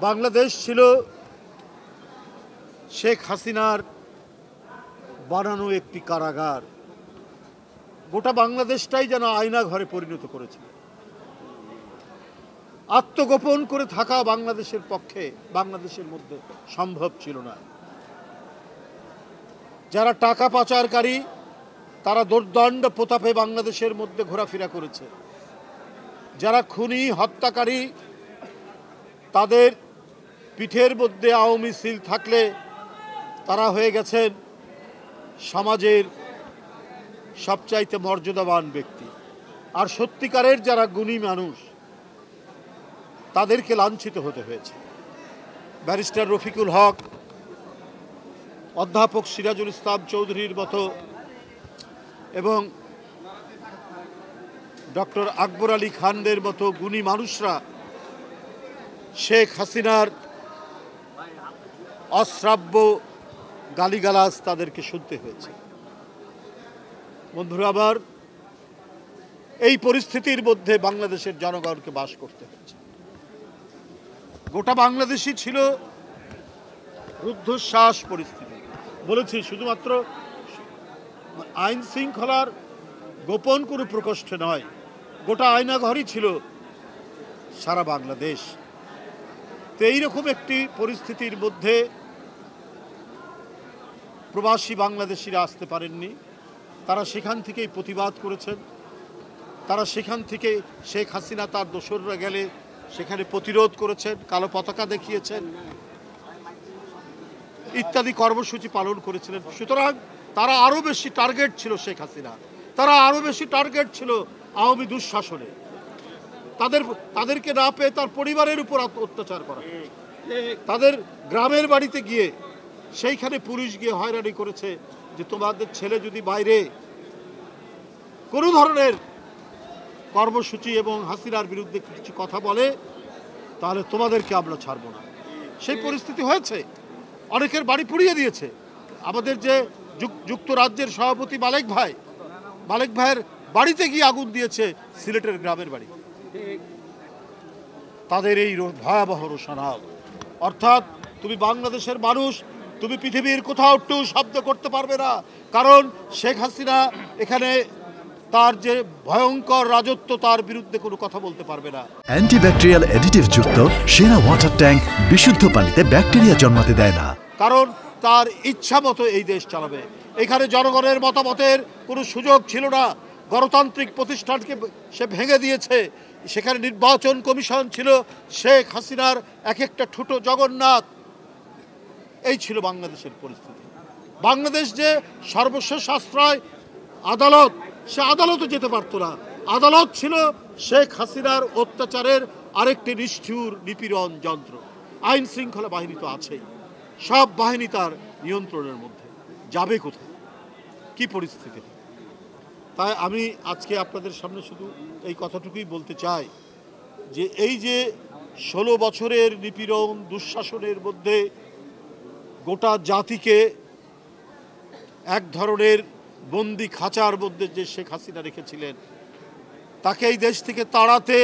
বাংলাদেশ ছিল শেখ হাসিনার বানানো একটি কারাগার। গোটা বাংলাদেশটাই যেন আয়না ঘরে পরিণত করেছে। আত্মগোপন করে থাকা বাংলাদেশের পক্ষে, বাংলাদেশের মধ্যে সম্ভব ছিল না। যারা টাকা পাচারকারী তারা দুর্দণ্ড প্রতাপে বাংলাদেশের মধ্যে ঘোরাফেরা করেছে। যারা খুনি হত্যাকারী তাদের পিঠের মধ্যে আওয়ামী সিল থাকলে তারা হয়ে গেছেন সমাজের সবচাইতে মর্যাদাবান ব্যক্তি। আর সত্যিকারের যারা গুণী মানুষ তাদেরকে লাঞ্ছিত হতে হয়েছে। ব্যারিস্টার রফিকুল হক, অধ্যাপক সিরাজুল ইসলাম চৌধুরীর মতো এবং ডক্টর আকবর আলী খানদের মতো গুণী মানুষরা শেখ হাসিনার অশ্রাব্য গালিগালাজ তাদেরকে শুনতে হয়েছে। বন্ধুরা আবার এই পরিস্থিতির মধ্যে বাংলাদেশের জনগণকে বাস করতে হয়েছে। গোটা বাংলাদেশই ছিল রুদ্ধশ্বাস পরিস্থিতি। বলেছি শুধুমাত্র আইন শৃঙ্খলার গোপন কোনো প্রকোষ্ঠে নয়, গোটা আয়নাঘরই ছিল সারা বাংলাদেশ। তো এইরকম একটি পরিস্থিতির মধ্যে প্রবাসী বাংলাদেশিরা আসতে পারেননি। তারা সেখান থেকেই প্রতিবাদ করেছেন। তারা সেখান থেকে শেখ হাসিনা তার দোসররা গেলে সেখানে প্রতিরোধ করেছেন, কালো পতাকা দেখিয়েছেন, ইত্যাদি কর্মসূচি পালন করেছিলেন। সুতরাং তারা আরও বেশি টার্গেট ছিল শেখ হাসিনা, তারা আরও বেশি টার্গেট ছিল আওয়ামী দুঃশাসনে। তাদেরকে না পেয়ে তার পরিবারের উপর অত্যাচার করা, তাদের গ্রামের বাড়িতে গিয়ে সেইখানে পুলিশ গিয়ে হয়রানি করেছে যে তোমাদের ছেলে যদি বাইরে কোনো ধরনের কর্মসূচি এবং হাসিনার বিরুদ্ধে কিছু কথা বলে তাহলে তোমাদেরকে আমরা ছাড়বো না। সেই পরিস্থিতি হয়েছে। অনেকের বাড়ি পুড়িয়ে দিয়েছে। আমাদের যে যুক্তরাজ্যের সভাপতি মালেক ভাইয়ের বাড়িতে গিয়ে আগুন দিয়েছে সিলেটের গ্রামের বাড়ি। তাদের এই ভয়াবহ রোষানল। অর্থাৎ তুমি বাংলাদেশের মানুষ, তুমি পৃথিবীর কোথাও একটু শব্দ করতে পারবে না, কারণ শেখ হাসিনা এখানে তার যে ভয়ঙ্কর রাজত্ব তার বিরুদ্ধে কোনো কথা বলতে পারবে না। অ্যান্টিব্যাকটেরিয়াল অ্যাডিটিভ যুক্ত সেরা ওয়াটার ট্যাঙ্ক বিশুদ্ধ পানিতে ব্যাকটেরিয়া জন্মাতে দেয় না, কারণ তার ইচ্ছা মতো এই দেশ চালাবে। এখানে জনগণের মতামতের কোনো সুযোগ ছিল না। গণতান্ত্রিক প্রতিষ্ঠানকে সে ভেঙে দিয়েছে। সেখানে নির্বাচন কমিশন ছিল শেখ হাসিনার এক একটা ঠুটো জগন্নাথ। এই ছিল বাংলাদেশের পরিস্থিতি। বাংলাদেশ যে সর্বশেষ আশ্রয় আদালত, সে আদালতও যেতে পারত না। আদালত ছিল শেখ হাসিনার অত্যাচারের আরেকটি নিষ্ঠুর নিপীড়ন যন্ত্র। আইন শৃঙ্খলা বাহিনী তো আছেই, সব বাহিনী তার নিয়ন্ত্রণের মধ্যে। যাবে কোথায়, কি পরিস্থিতি? তাই আমি আজকে আপনাদের সামনে শুধু এই কথাটুকুই বলতে চাই যে এই যে 16 বছরের নিপীড়ন দুঃশাসনের মধ্যে গোটা জাতিকে এক ধরনের বন্দি খাঁচার মধ্যে যে শেখ হাসিনা রেখেছিলেন, তাকে এই দেশ থেকে তাড়াতে,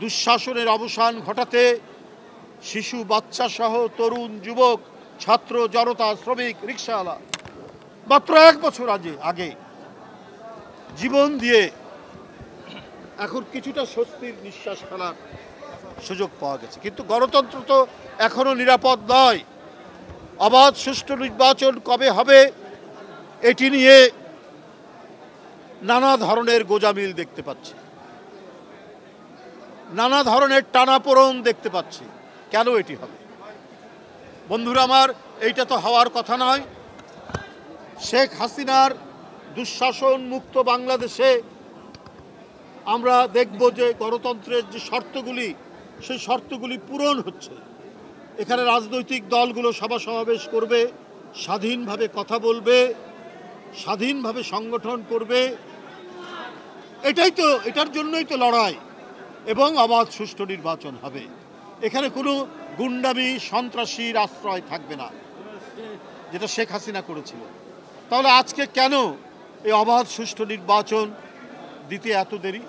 দুঃশাসনের অবসান ঘটাতে শিশু বাচ্চা সহ তরুণ যুবক ছাত্র জনতা শ্রমিক রিকশাওয়ালা মাত্র 1 বছর আগে জীবন দিয়ে এখন কিছুটা স্বস্তির নিঃশ্বাস ফেলার সুযোগ পাওয়া গেছে। কিন্তু গণতন্ত্র তো এখনো নিরাপদ নয়। অবাধ সুষ্ঠু নির্বাচন কবে হবে এটি নিয়ে নানা ধরনের গোঁজামিল দেখতে পাচ্ছি, নানা ধরনের টানাপোড়েন দেখতে পাচ্ছি। কেন এটি হবে? বন্ধুরা আমার, এইটা তো হওয়ার কথা নয়। শেখ হাসিনার দুঃশাসন মুক্ত বাংলাদেশে আমরা দেখব যে গণতন্ত্রের যে শর্তগুলি, সেই শর্তগুলি পূরণ হচ্ছে। এখানে রাজনৈতিক দলগুলো সভা সমাবেশ করবে, স্বাধীনভাবে কথা বলবে, স্বাধীনভাবে সংগঠন করবে। এটার জন্যই তো লড়াই। এবং অবাধ সুষ্ঠু নির্বাচন হবে। এখানে কোনো গুন্ডামি সন্ত্রাসীর আশ্রয় থাকবে না, যেটা শেখ হাসিনা করেছিল। তাহলে আজকে কেন এই অবাধ সুষ্ঠু নির্বাচন দিতে এত দেরি?